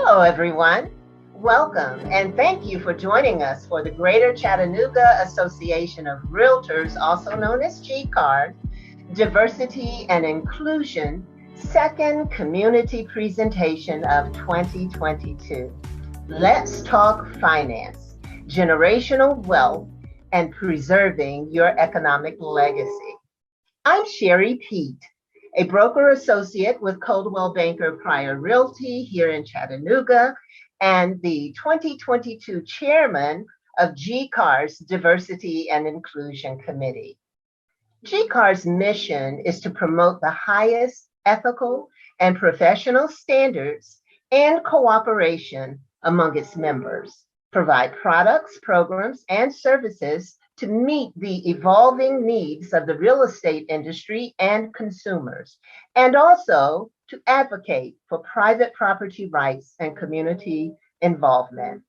Hello, everyone. Welcome and thank you for joining us for the Greater Chattanooga Association of Realtors, also known as GCARD, Diversity and Inclusion, second community presentation of 2022. Let's talk finance, generational wealth, and preserving your economic legacy. I'm Sherry Pete, a broker associate with Coldwell Banker Pryor Realty here in Chattanooga, and the 2022 chairman of GCAR's Diversity and Inclusion Committee. GCAR's mission is to promote the highest ethical and professional standards and cooperation among its members, provide products, programs, and services to meet the evolving needs of the real estate industry and consumers, and also to advocate for private property rights and community involvement.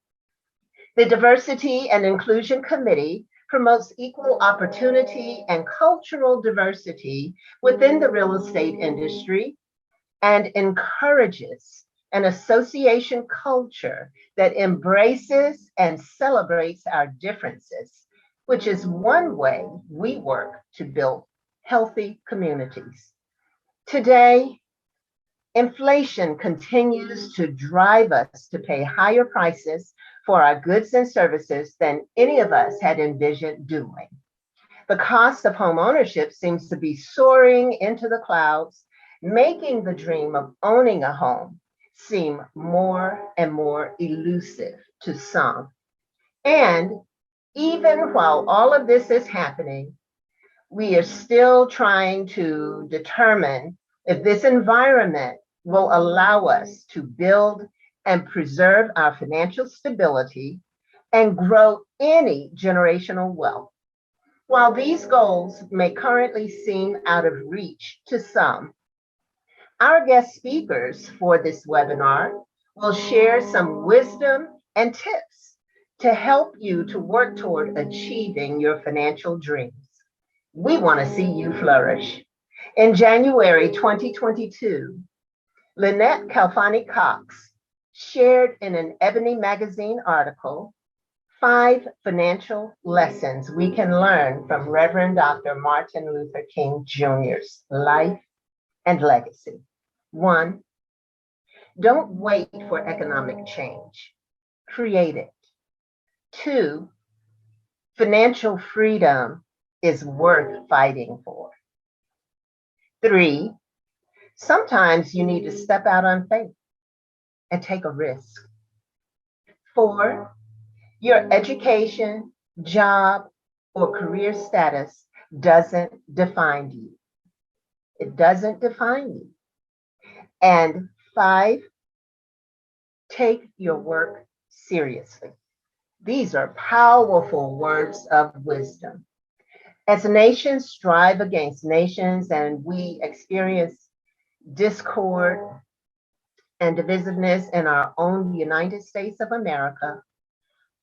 The Diversity and Inclusion Committee promotes equal opportunity and cultural diversity within the real estate industry and encourages an association culture that embraces and celebrates our differences, which is one way we work to build healthy communities. Today, inflation continues to drive us to pay higher prices for our goods and services than any of us had envisioned doing. The cost of home ownership seems to be soaring into the clouds, making the dream of owning a home seem more and more elusive to some. And even while all of this is happening, we are still trying to determine if this environment will allow us to build and preserve our financial stability and grow any generational wealth. While these goals may currently seem out of reach to some, our guest speakers for this webinar will share some wisdom and tips to help you to work toward achieving your financial dreams. We want to see you flourish. In January 2022, Lynette Calfani-Cox shared in an Ebony magazine article 5 financial lessons we can learn from Reverend Dr. Martin Luther King Jr.'s life and legacy. 1, don't wait for economic change, create it. 2, financial freedom is worth fighting for. 3, sometimes you need to step out on faith and take a risk. 4, your education, job, or career status doesn't define you. It doesn't define you. And 5, take your work seriously. These are powerful words of wisdom. As nations strive against nations and we experience discord and divisiveness in our own United States of America,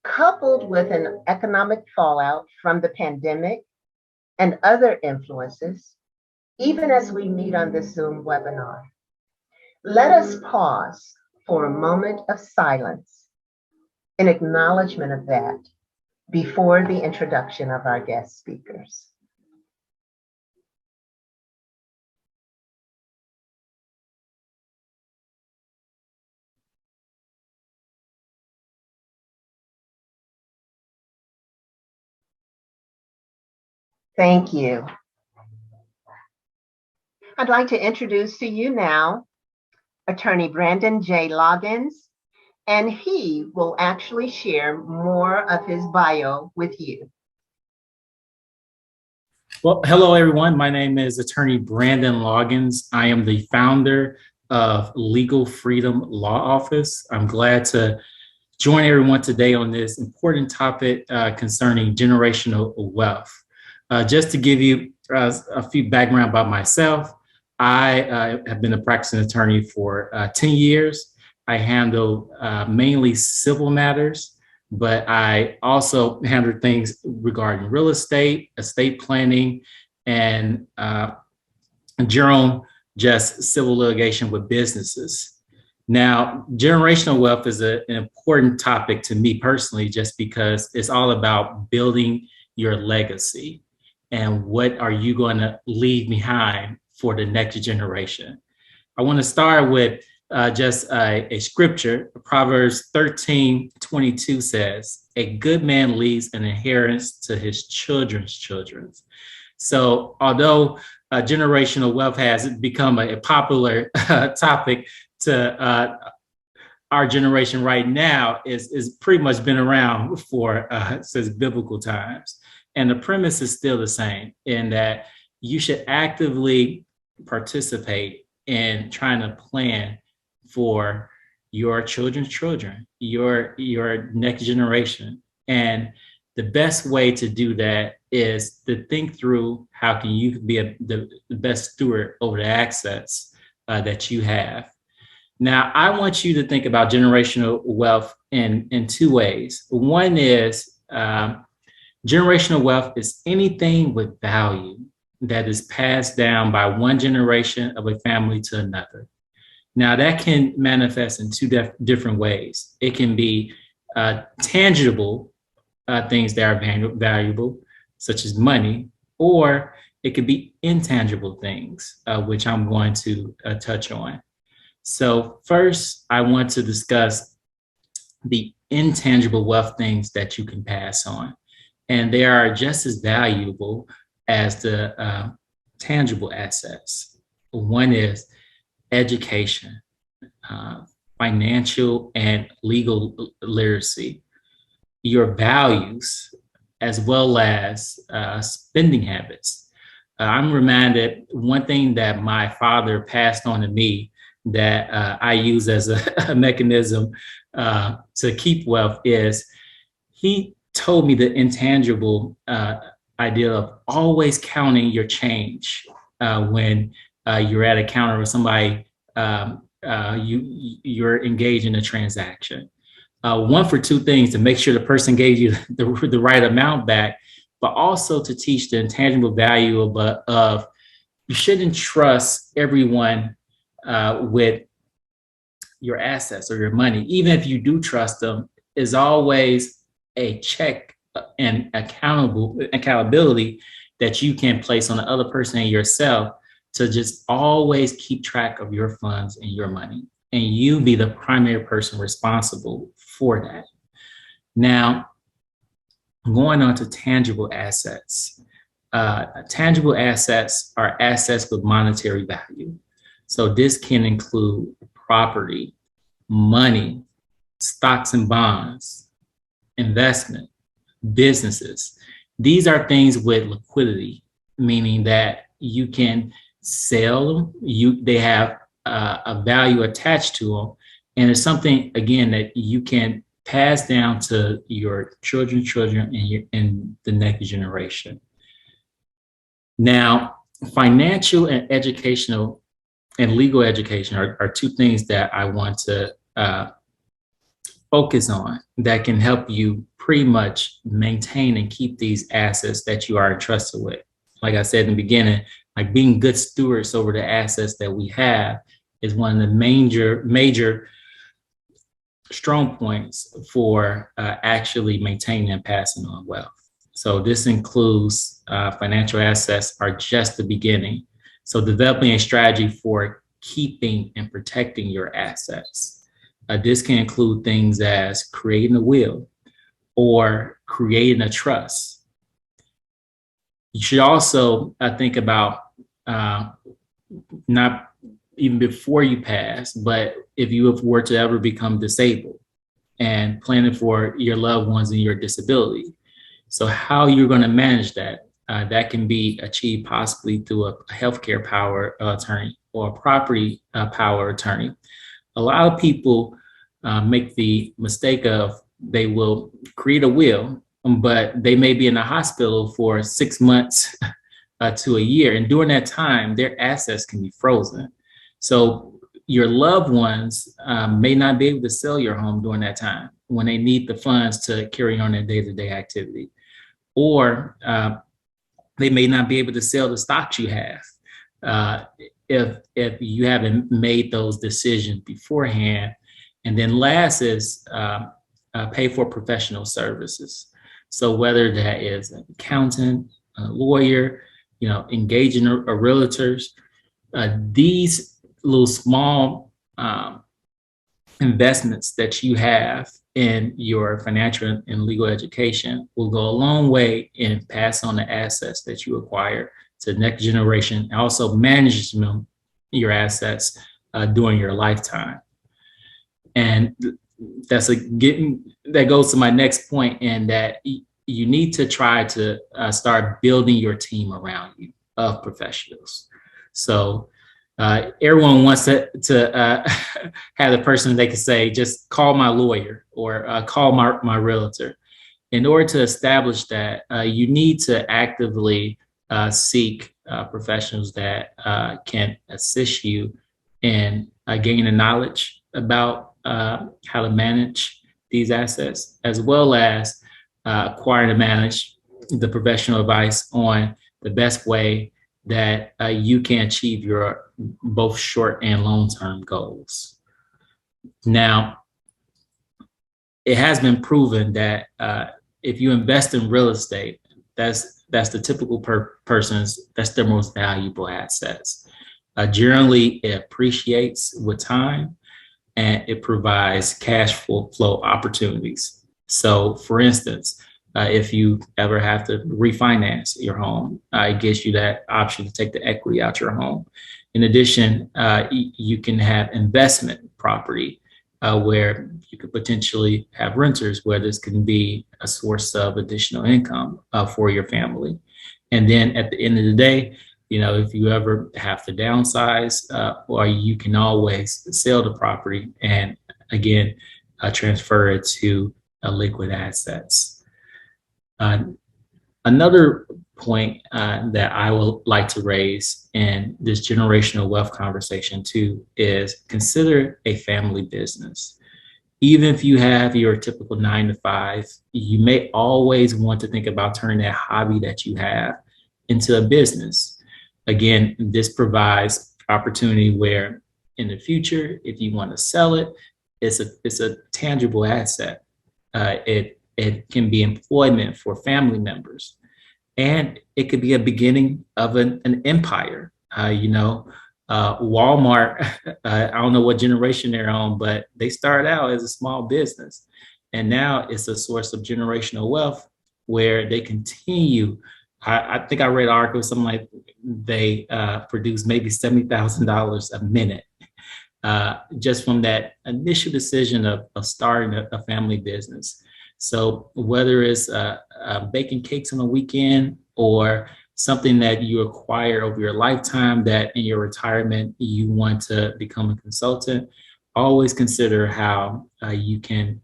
coupled with an economic fallout from the pandemic and other influences, even as we meet on this Zoom webinar, let us pause for a moment of silence in acknowledgement of that before the introduction of our guest speakers. Thank you. I'd like to introduce to you now Attorney Brandon J. Loggins, and he will actually share more of his bio with you. Well, hello, everyone. My name is Attorney Brandon Loggins. I am the founder of Legal Freedom Law Office. I'm glad to join everyone today on this important topic concerning generational wealth. Just to give you a few background about myself, I have been a practicing attorney for 10 years. I handle mainly civil matters, but I also handle things regarding real estate, estate planning, and general just civil litigation with businesses. Now, generational wealth is an important topic to me personally, just because it's all about building your legacy and what are you going to leave behind for the next generation. I want to start with just a scripture. Proverbs 13:22 says, "A good man leaves an inheritance to his children's children." So, although generational wealth has become a popular topic to our generation right now, is pretty much been around for since biblical times. And the premise is still the same, in that you should actively participate in trying to plan for your children's children, your next generation. And the best way to do that is to think through how can you be the best steward over the assets that you have. Now, I want you to think about generational wealth in two ways. One is generational wealth is anything with value that is passed down by one generation of a family to another. Now, that can manifest in two different ways. It can be tangible things that are valuable, such as money, or it could be intangible things, which I'm going to touch on. So first, I want to discuss the intangible wealth things that you can pass on. And they are just as valuable as the tangible assets. One is education, financial and legal literacy, your values, as well as spending habits. I'm reminded one thing that my father passed on to me that I use as a mechanism to keep wealth is he told me the intangible idea of always counting your change when you're at a counter with somebody, you're engaged in a transaction. One, for two things: to make sure the person gave you the right amount back, but also to teach the intangible value of you shouldn't trust everyone with your assets or your money. Even if you do trust them, is always a check and accountability that you can place on the other person and yourself, to just always keep track of your funds and your money, and you be the primary person responsible for that. Now, going on to tangible assets. Tangible assets are assets with monetary value. So this can include property, money, stocks and bonds, investment, businesses. These are things with liquidity, meaning that you can sell them. They have a value attached to them, and it's something, again, that you can pass down to your children's children and the next generation. Now, financial and educational and legal education are two things that I want to focus on that can help you pretty much maintain and keep these assets that you are entrusted with. Like I said in the beginning, like being good stewards over the assets that we have is one of the major strong points for actually maintaining and passing on wealth. So this includes financial assets are just the beginning. So developing a strategy for keeping and protecting your assets. This can include things as creating a will or creating a trust. You should also think about not even before you pass, but if you were to ever become disabled, and planning for your loved ones and your disability. So how you're going to manage that, that can be achieved possibly through a healthcare power attorney or a property power attorney. A lot of people make the mistake of they will create a will, but they may be in the hospital for 6 months to a year. And during that time, their assets can be frozen. So your loved ones may not be able to sell your home during that time when they need the funds to carry on their day-to-day activity. Or they may not be able to sell the stocks you have uh, if you haven't made those decisions beforehand. And then last is pay for professional services. So whether that is an accountant, a lawyer, engaging a realtors, these little small investments that you have in your financial and legal education will go a long way in pass on the assets that you acquire to the next generation, and also management your assets during your lifetime. And that goes to my next point, in that you need to try to start building your team around you of professionals. So everyone wants to have the person they can say, just call my lawyer or call my realtor. In order to establish that, you need to actively seek professionals that can assist you in gaining the knowledge about how to manage these assets, as well as acquiring and manage the professional advice on the best way that you can achieve your both short and long-term goals. Now, it has been proven that if you invest in real estate, that's the typical person's, that's their most valuable assets. Generally, it appreciates with time, and it provides cash flow opportunities. So, for instance, if you ever have to refinance your home, it gives you that option to take the equity out your home. In addition, you can have investment property where you could potentially have renters, where this can be a source of additional income for your family. And then at the end of the day, if you ever have to downsize, or you can always sell the property and again, transfer it to liquid assets. Another point that I would like to raise in this generational wealth conversation too is consider a family business. Even if you have your typical 9 to 5, you may always want to think about turning that hobby that you have into a business. Again, this provides opportunity where in the future, if you want to sell it, it's a tangible asset. It can be employment for family members, and it could be a beginning of an empire. Walmart, I don't know what generation they're on, but they started out as a small business, and now it's a source of generational wealth where they continue. I think I read an article, something like they produce maybe $70,000 a minute just from that initial decision of starting a family business. So whether it's baking cakes on the weekend or something that you acquire over your lifetime that in your retirement you want to become a consultant, always consider how you can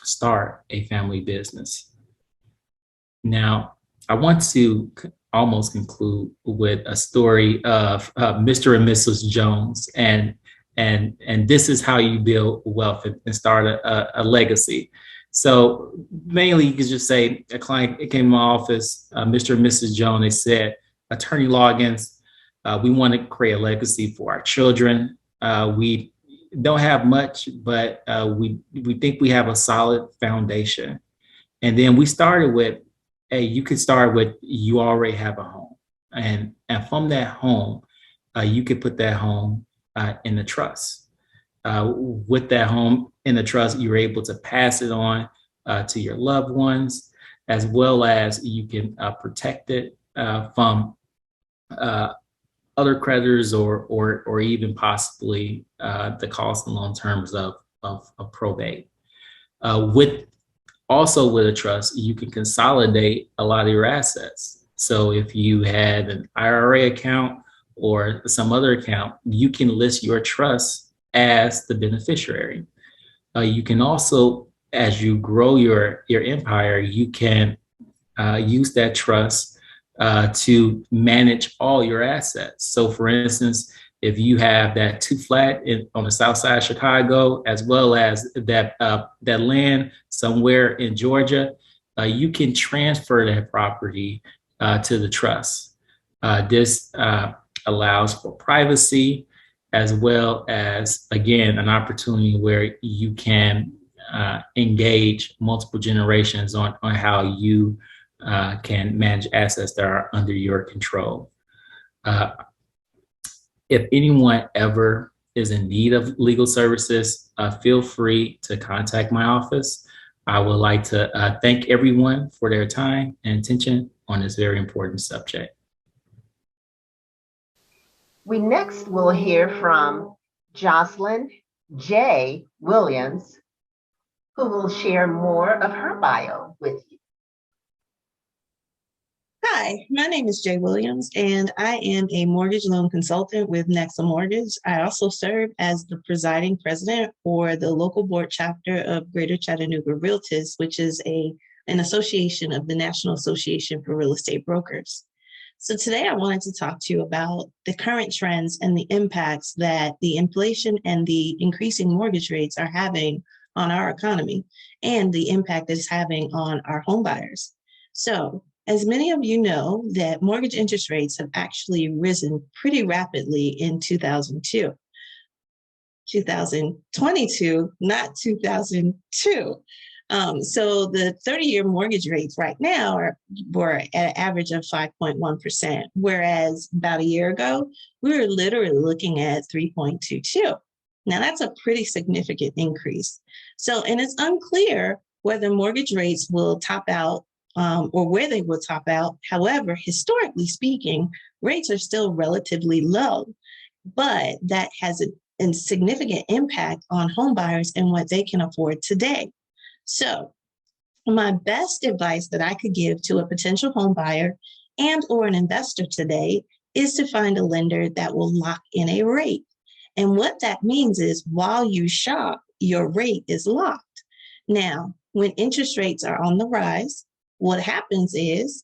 start a family business. Now, I want to almost conclude with a story of Mr. and Mrs. Jones, and this is how you build wealth and start a legacy. So mainly you could just say a client, it came to my office, Mr. and Mrs. Jones, they said, Attorney Loggins, we want to create a legacy for our children. We don't have much, but we think we have a solid foundation. And then we started with, hey, you could start with, you already have a home. And from that home, you could put that home in the trust. With that home in the trust, you're able to pass it on to your loved ones, as well as you can protect it from other creditors or even possibly the cost and long terms of probate. With a trust, you can consolidate a lot of your assets. So if you had an IRA account or some other account, you can list your trust as the beneficiary. You can also, as you grow your empire, you can use that trust to manage all your assets. So for instance, if you have that 2-flat on the south side of Chicago, as well as that land somewhere in Georgia, you can transfer that property to the trust. This allows for privacy, as well as, again, an opportunity where you can engage multiple generations on how you can manage assets that are under your control. If anyone ever is in need of legal services, feel free to contact my office. I would like to thank everyone for their time and attention on this very important subject. We next will hear from JOSELYN J. Williams, who will share more of her bio with you. Hi, my name is Jay Williams, and I am a mortgage loan consultant with NEXA Mortgage. I also serve as the presiding president for the local board chapter of Greater Chattanooga Realtors, which is an association of the National Association for Real Estate Brokers. So today I wanted to talk to you about the current trends and the impacts that the inflation and the increasing mortgage rates are having on our economy and the impact it's having on our home buyers. So, as many of you know, that mortgage interest rates have actually risen pretty rapidly in 2022, not 2002. So the 30-year mortgage rates right now were at an average of 5.1%, whereas about a year ago, we were literally looking at 3.22. Now that's a pretty significant increase. So, and it's unclear whether mortgage rates will top out or where they will top out. However, historically speaking, rates are still relatively low, but that has a significant impact on home buyers and what they can afford today. So my best advice that I could give to a potential home buyer and or an investor today is to find a lender that will lock in a rate. And what that means is while you shop, your rate is locked. Now, when interest rates are on the rise, what happens is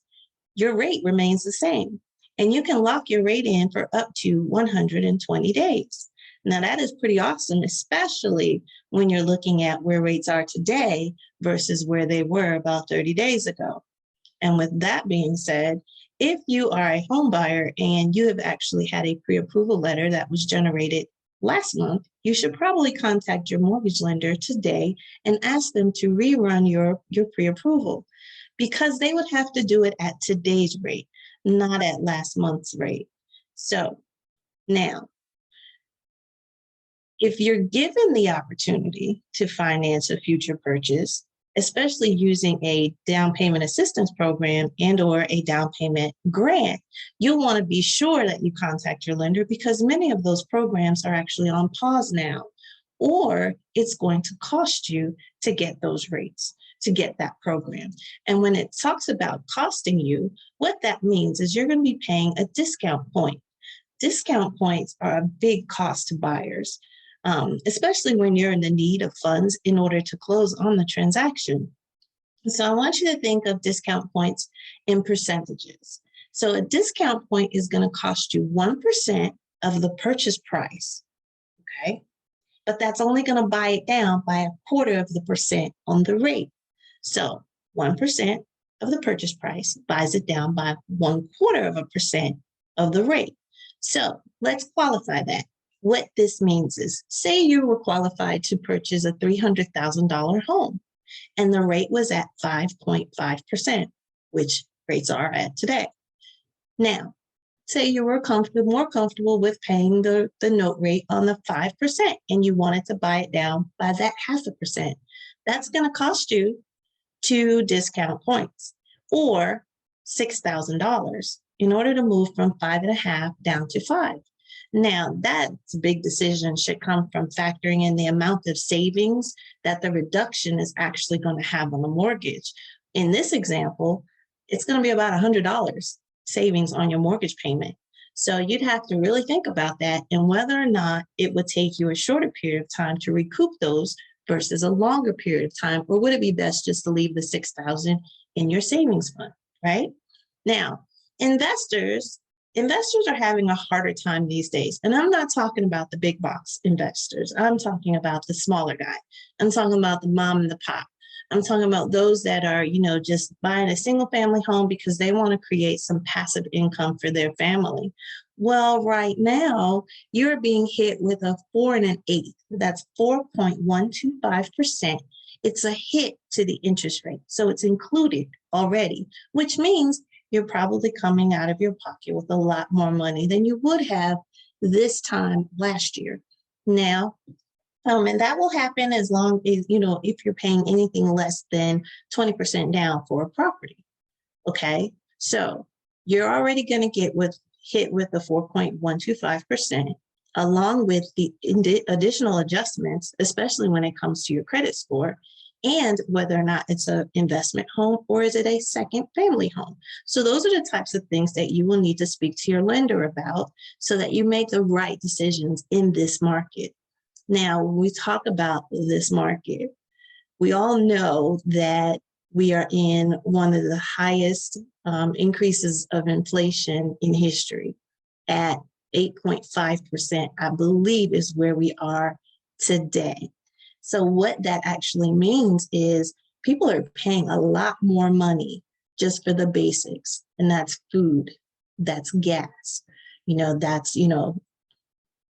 your rate remains the same, and you can lock your rate in for up to 120 days. Now that is pretty awesome, especially when you're looking at where rates are today versus where they were about 30 days ago. And with that being said, if you are a home buyer and you have actually had a pre-approval letter that was generated last month, you should probably contact your mortgage lender today and ask them to rerun your pre-approval, because they would have to do it at today's rate, not at last month's rate. So now, if you're given the opportunity to finance a future purchase, especially using a down payment assistance program and or a down payment grant, you'll want to be sure that you contact your lender, because many of those programs are actually on pause now, or it's going to cost you to get those rates, to get that program. And when it talks about costing you, what that means is you're going to be paying a discount point. Discount points are a big cost to buyers, especially when you're in the need of funds in order to close on the transaction. So I want you to think of discount points in percentages. So a discount point is going to cost you 1% of the purchase price, okay? But that's only going to buy it down by 0.25% on the rate. So 1% of the purchase price buys it down by 0.25% of the rate. So let's qualify that. What this means is, say you were qualified to purchase a $300,000 home and the rate was at 5.5%, which rates are at today. Now, say you were more comfortable with paying the note rate on the 5% and you wanted to buy it down by that 0.5%. That's going to cost you 2 discount points or $6,000 in order to move from 5.5 down to 5. Now, that big decision should come from factoring in the amount of savings that the reduction is actually going to have on the mortgage. In this example, it's going to be about $100 savings on your mortgage payment. So you'd have to really think about that and whether or not it would take you a shorter period of time to recoup those versus a longer period of time, or would it be best just to leave the $6,000 in your savings fund, right? Now, investors are having a harder time these days. And I'm not talking about the big box investors. I'm talking about the smaller guy. I'm talking about the mom and the pop. I'm talking about those that are, just buying a single family home because they want to create some passive income for their family. Well, right now, you're being hit with a 4 1/8. That's 4.125%. It's a hit to the interest rate. So it's included already, which means you're probably coming out of your pocket with a lot more money than you would have this time last year. Now, and that will happen as long as, if you're paying anything less than 20% down for a property. Okay. So you're already going to get hit with the 4.125%, along with the additional adjustments, especially when it comes to your credit score and whether or not it's an investment home or is it a second family home. So those are the types of things that you will need to speak to your lender about so that you make the right decisions in this market. Now, when we talk about this market, we all know that we are in one of the highest increases of inflation in history at 8.5%, I believe is where we are today. So what that actually means is people are paying a lot more money just for the basics, and that's food, that's gas,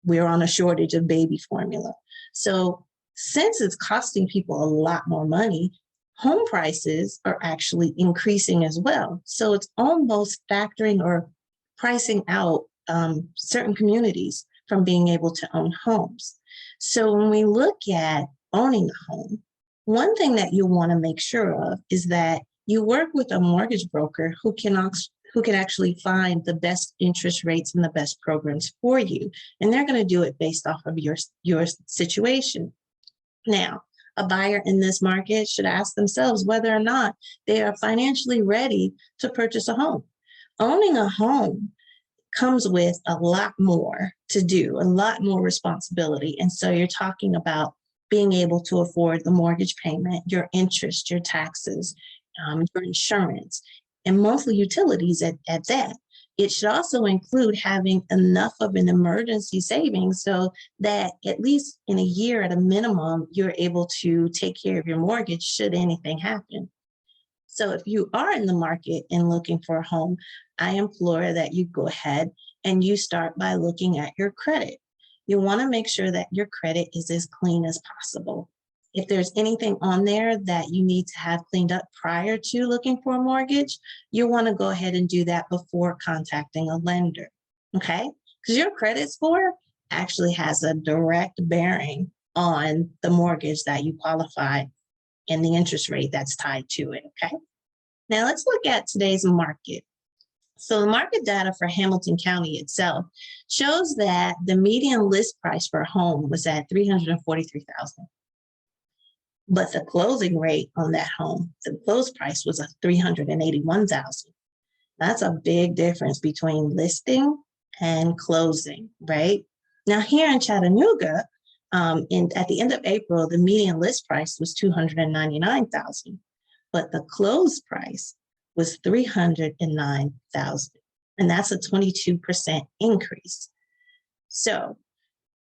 we're on a shortage of baby formula. So since it's costing people a lot more money, home prices are actually increasing as well. So it's almost factoring or pricing out certain communities from being able to own homes. So when we look at owning a home, one thing that you want to make sure of is that you work with a mortgage broker who can actually find the best interest rates and the best programs for you. And they're going to do it based off of your situation. Now, a buyer in this market should ask themselves whether or not they are financially ready to purchase a home. Owning a home comes with a lot more to do, a lot more responsibility. And so you're talking about being able to afford the mortgage payment, your interest, your taxes, your insurance, and monthly utilities at that. It should also include having enough of an emergency savings so that at least in a year at a minimum, you're able to take care of your mortgage should anything happen. So if you are in the market and looking for a home, I implore that you go ahead and you start by looking at your credit. You want to make sure that your credit is as clean as possible. If there's anything on there that you need to have cleaned up prior to looking for a mortgage, you want to go ahead and do that before contacting a lender, okay? Because your credit score actually has a direct bearing on the mortgage that you qualify and the interest rate that's tied to it, okay? Now let's look at today's market. So the market data for Hamilton County itself shows that the median list price for a home was at $343,000. But the closing rate on that home, the close price was $381,000. That's a big difference between listing and closing, right? Now here in Chattanooga, at the end of April, the median list price was $299,000, but the close price was $309,000, and that's a 22% increase. So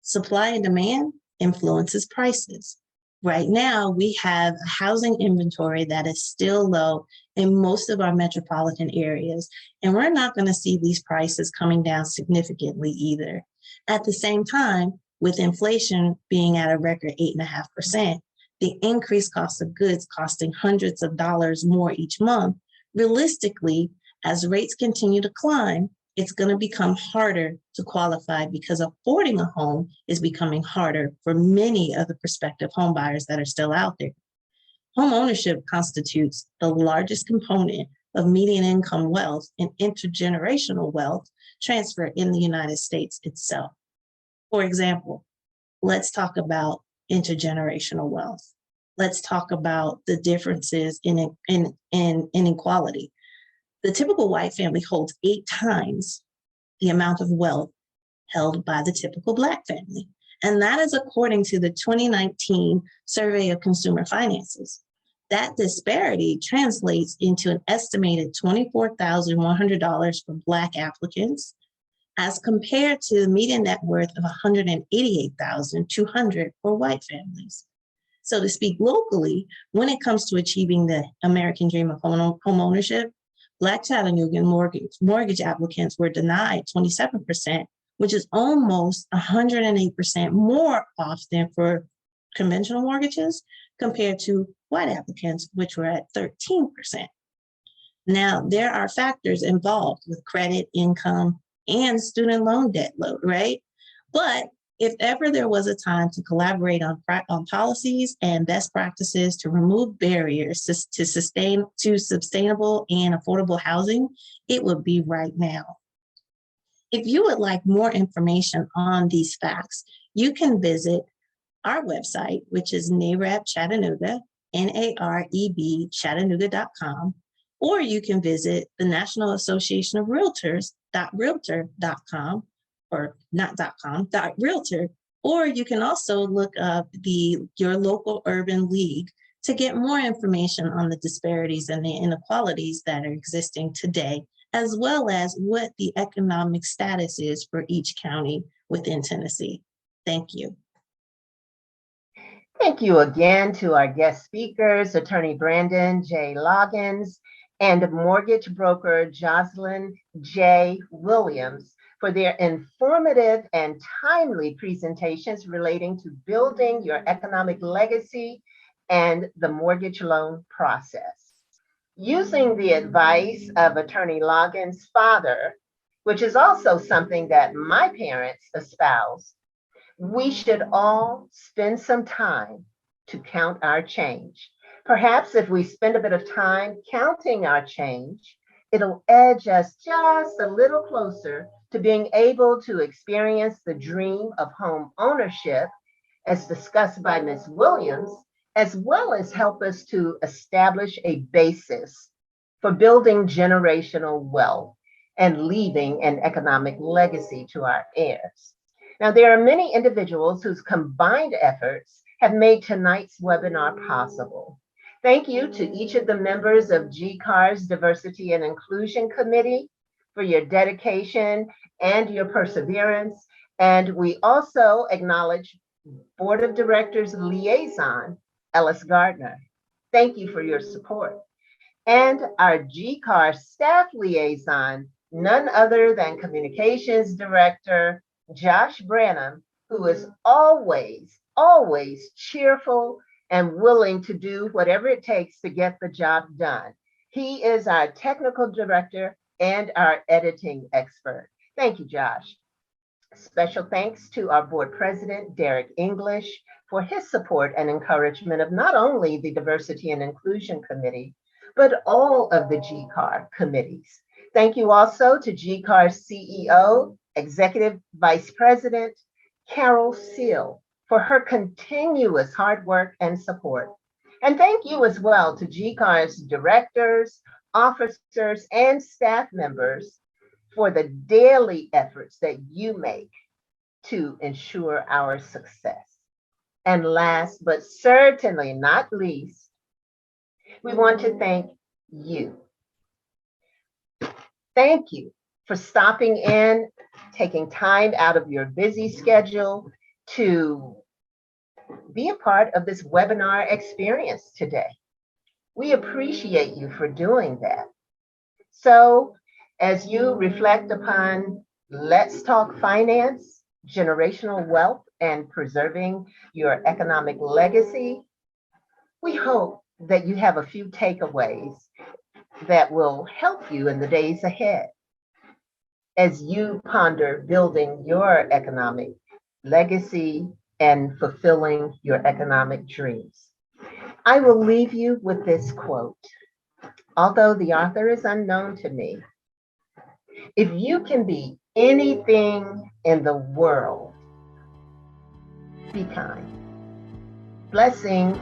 supply and demand influences prices. Right now, we have a housing inventory that is still low in most of our metropolitan areas, and we're not going to see these prices coming down significantly either. At the same time, with inflation being at a record 8.5%, the increased cost of goods costing hundreds of dollars more each month, realistically, as rates continue to climb, it's going to become harder to qualify because affording a home is becoming harder for many of the prospective home buyers that are still out there. Home ownership constitutes the largest component of median income wealth and intergenerational wealth transfer in the United States itself. For example, let's talk about intergenerational wealth. Let's talk about the differences in inequality. The typical white family holds 8 times the amount of wealth held by the typical Black family. And that is according to the 2019 Survey of Consumer Finances. That disparity translates into an estimated $24,100 for Black applicants, as compared to the median net worth of $188,200 for white families. So to speak locally, when it comes to achieving the American dream of home ownership, Black Chattanooga mortgage applicants were denied 27%, which is almost 108% more often for conventional mortgages compared to white applicants, which were at 13%. Now, there are factors involved with credit, income, and student loan debt load, right? But if ever there was a time to collaborate on policies and best practices to remove barriers to sustainable and affordable housing, it would be right now. If you would like more information on these facts, you can visit our website, which is NAREB Chattanooga, NAREB Chattanooga.com, or you can visit the National Association of Realtors.realtor.com, or not .com, .realtor, or you can also look up your local urban league to get more information on the disparities and the inequalities that are existing today, as well as what the economic status is for each county within Tennessee. Thank you. Thank you again to our guest speakers, Attorney Brandon J. Loggins and mortgage broker JOSELYN J. Williams for their informative and timely presentations relating to building your economic legacy and the mortgage loan process. Using the advice of Attorney Loggins' father, which is also something that my parents espouse, we should all spend some time to count our change. Perhaps if we spend a bit of time counting our change, it'll edge us just a little closer to being able to experience the dream of home ownership, as discussed by Ms. Williams, as well as help us to establish a basis for building generational wealth and leaving an economic legacy to our heirs. Now, there are many individuals whose combined efforts have made tonight's webinar possible. Thank you to each of the members of GCAR's Diversity and Inclusion Committee for your dedication and your perseverance. And we also acknowledge Board of Directors Liaison, Ellis Gardner. Thank you for your support. And our GCAR staff liaison, none other than Communications Director Josh Branham, who is always cheerful and willing to do whatever it takes to get the job done. He is our technical director and our editing expert. Thank you, Josh. Special thanks to our board president, Derek English, for his support and encouragement of not only the Diversity and Inclusion Committee, but all of the GCAR committees. Thank you also to GCAR's CEO, Executive Vice President, Carol Seal, for her continuous hard work and support. And thank you as well to GCAR's directors, officers, and staff members for the daily efforts that you make to ensure our success. And last, but certainly not least, we want to thank you. Thank you for stopping in, taking time out of your busy schedule to be a part of this webinar experience today. We appreciate you for doing that. So as you reflect upon Let's Talk Finance, generational wealth, and preserving your economic legacy, we hope that you have a few takeaways that will help you in the days ahead as you ponder building your economic legacy and fulfilling your economic dreams. I will leave you with this quote. Although the author is unknown to me, if you can be anything in the world, be kind. Blessings.